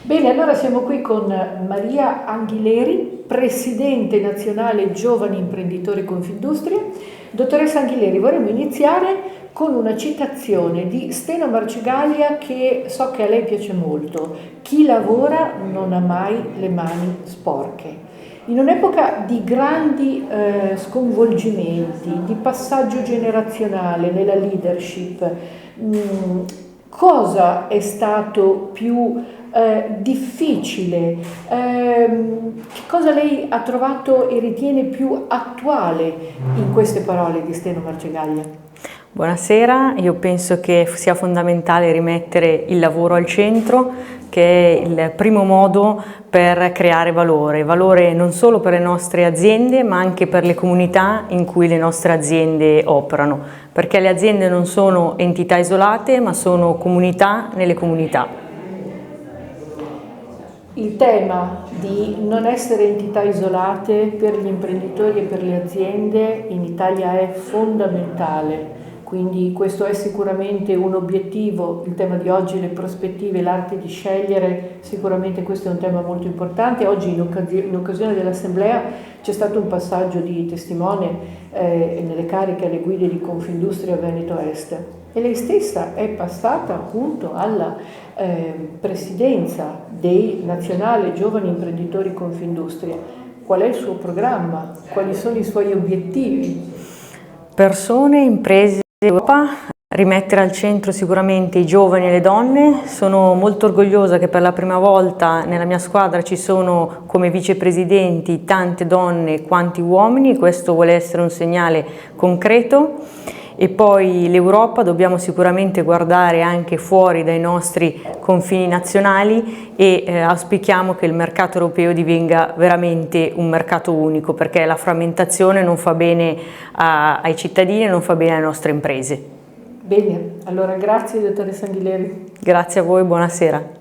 Bene, allora siamo qui con Maria Anghileri, Presidente Nazionale Giovani Imprenditori Confindustria. Dottoressa Anghileri, vorremmo iniziare con una citazione di Steno Marcegaglia che so che a lei piace molto. Chi lavora non ha mai le mani sporche. In un'epoca di grandi sconvolgimenti, di passaggio generazionale nella leadership, cosa è stato più difficile? Che cosa lei ha trovato e ritiene più attuale in queste parole di Steno Marcegaglia? Buonasera, io penso che sia fondamentale rimettere il lavoro al centro, che è il primo modo per creare valore non solo per le nostre aziende ma anche per le comunità in cui le nostre aziende operano, perché le aziende non sono entità isolate ma sono comunità nelle comunità. Il tema di non essere entità isolate per gli imprenditori e per le aziende in Italia è fondamentale. Quindi questo è sicuramente un obiettivo, il tema di oggi, le prospettive, l'arte di scegliere, sicuramente questo è un tema molto importante. Oggi in occasione dell'Assemblea c'è stato un passaggio di testimone nelle cariche alle guide di Confindustria Veneto Est e lei stessa è passata appunto alla presidenza dei Nazionale Giovani Imprenditori Confindustria. Qual è il suo programma? Quali sono i suoi obiettivi? Persone, imprese, Europa, rimettere al centro sicuramente i giovani e le donne. Sono molto orgogliosa che per la prima volta nella mia squadra ci sono come vicepresidenti tante donne quanti uomini, questo vuole essere un segnale concreto. E poi l'Europa, dobbiamo sicuramente guardare anche fuori dai nostri confini nazionali e auspichiamo che il mercato europeo divenga veramente un mercato unico, perché la frammentazione non fa bene ai cittadini e non fa bene alle nostre imprese. Bene, allora grazie dottoressa Anghileri. Grazie a voi, buonasera.